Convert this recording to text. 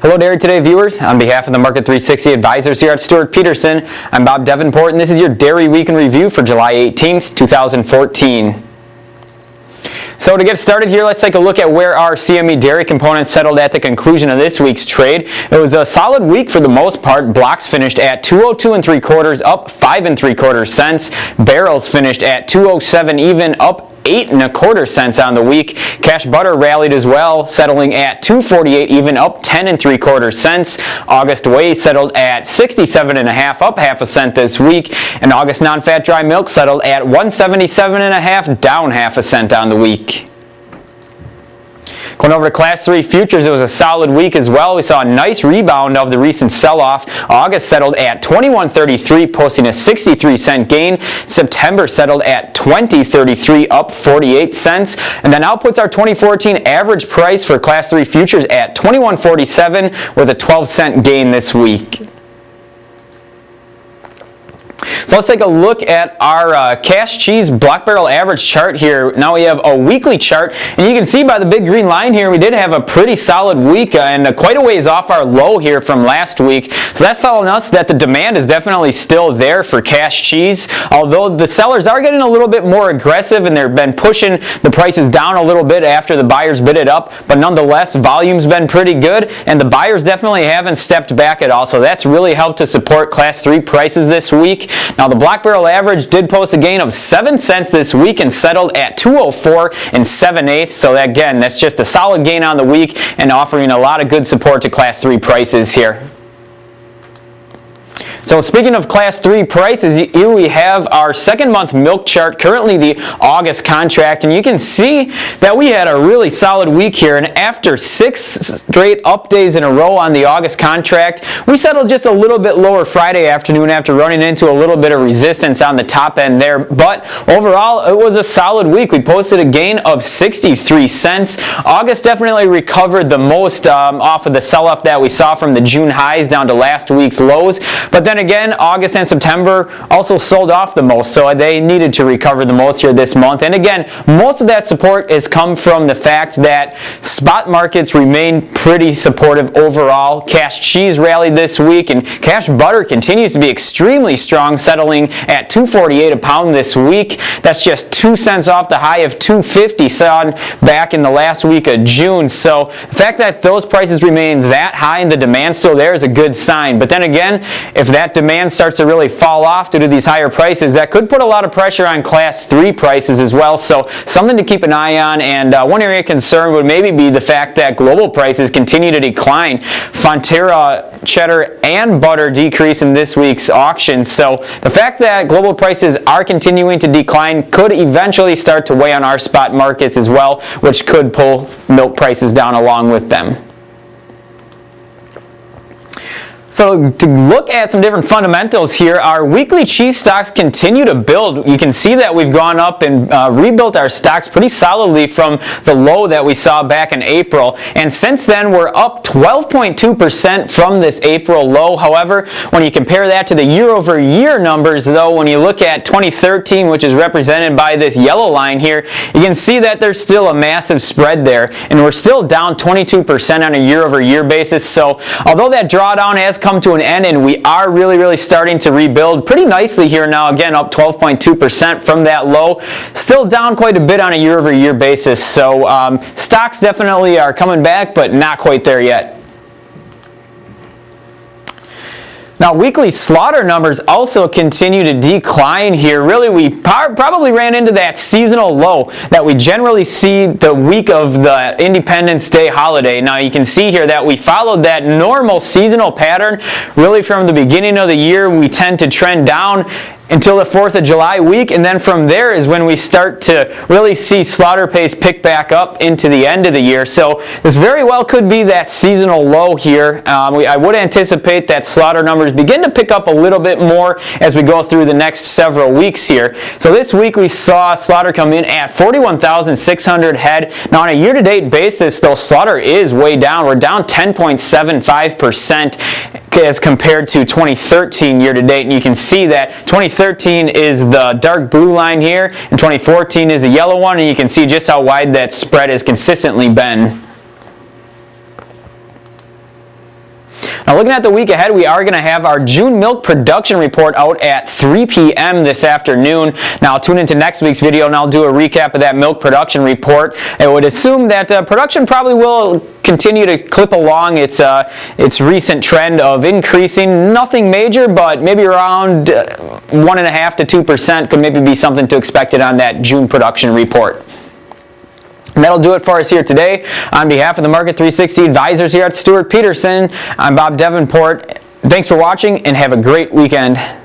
Hello Dairy Today viewers. On behalf of the Market 360 advisors here at Stuart Peterson, I'm Bob Davenport and this is your Dairy Week in Review for July 18th, 2014. So to get started here, let's take a look at where our CME dairy components settled at the conclusion of this week's trade. It was a solid week for the most part. Blocks finished at 202 3/4, up 5 3/4 cents. Barrels finished at 207 even, up 8 1/4 cents on the week. Cash butter rallied as well, settling at 248 even, up 10 3/4 cents. August whey settled at 67 1/2, up half a cent this week. And August non-fat dry milk settled at 177 1/2, down half a cent on the week. Going over to Class 3 futures, it was a solid week as well. We saw a nice rebound of the recent sell-off. August settled at 21.33, posting a 63-cent gain. September settled at 20.33, up 48 cents. And that now puts our 2014 average price for Class 3 futures at 21.47 with a 12-cent gain this week. So let's take a look at our cash cheese block barrel average chart here. Now we have a weekly chart, and you can see by the big green line here, we did have a pretty solid week and quite a ways off our low here from last week. So that's telling us that the demand is definitely still there for cash cheese, although the sellers are getting a little bit more aggressive and they've been pushing the prices down a little bit after the buyers bid it up. But nonetheless, volume's been pretty good, and the buyers definitely haven't stepped back at all. So that's really helped to support Class 3 prices this week. Now the block barrel average did post a gain of 7 cents this week and settled at 204 7/8. So again, that's just a solid gain on the week and offering a lot of good support to Class 3 prices here. So speaking of Class 3 prices, here we have our second month milk chart, currently the August contract, and you can see that we had a really solid week here, and after 6 straight up days in a row on the August contract, we settled just a little bit lower Friday afternoon after running into a little bit of resistance on the top end there, but overall it was a solid week. We posted a gain of 63 cents. August definitely recovered the most off of the sell-off that we saw from the June highs down to last week's lows, but then again, August and September also sold off the most, so they needed to recover the most here this month. And again, most of that support has come from the fact that spot markets remain pretty supportive overall. Cash cheese rallied this week, and cash butter continues to be extremely strong, settling at $2.48 a pound this week. That's just 2 cents off the high of $2.50 saw back in the last week of June. So the fact that those prices remain that high and the demand still there is a good sign. But then again, if that demand starts to really fall off due to these higher prices, that could put a lot of pressure on Class 3 prices as well. So something to keep an eye on, and one area of concern would maybe be the fact that global prices continue to decline. Fonterra, cheddar, and butter decrease in this week's auction. So the fact that global prices are continuing to decline could eventually start to weigh on our spot markets as well, which could pull milk prices down along with them. So to look at some different fundamentals here, our weekly cheese stocks continue to build. You can see that we've gone up and rebuilt our stocks pretty solidly from the low that we saw back in April. And since then, we're up 12.2% from this April low. However, when you compare that to the year-over-year numbers, though, when you look at 2013, which is represented by this yellow line here, you can see that there's still a massive spread there. And we're still down 22% on a year-over-year basis. So although that drawdown has come to an end and we are really starting to rebuild pretty nicely here now, again up 12.2% from that low, still down quite a bit on a year-over-year basis. So stocks definitely are coming back, but not quite there yet. Now, weekly slaughter numbers also continue to decline here. Really, we probably ran into that seasonal low that we generally see the week of the Independence Day holiday. Now, you can see here that we followed that normal seasonal pattern. Really, from the beginning of the year, we tend to trend down until the 4th of July week, and then from there is when we start to really see slaughter pace pick back up into the end of the year. So this very well could be that seasonal low here. I would anticipate that slaughter numbers begin to pick up a little bit more as we go through the next several weeks here. So this week we saw slaughter come in at 41,600 head. Now on a year-to-date basis, though, slaughter is way down. We're down 10.75% as compared to 2013 year-to-date, and you can see that 2013 is the dark blue line here, and 2014 is the yellow one, and you can see just how wide that spread has consistently been. Now looking at the week ahead, we are going to have our June milk production report out at 3 p.m. this afternoon. Now tune into next week's video and I'll do a recap of that milk production report. I would assume that production probably will continue to clip along its recent trend of increasing. Nothing major, but maybe around 1.5% to 2% could maybe be something to expect it on that June production report. And that'll do it for us here today. On behalf of the Market 360 advisors here at Stewart Peterson, I'm Bob Davenport. Thanks for watching and have a great weekend.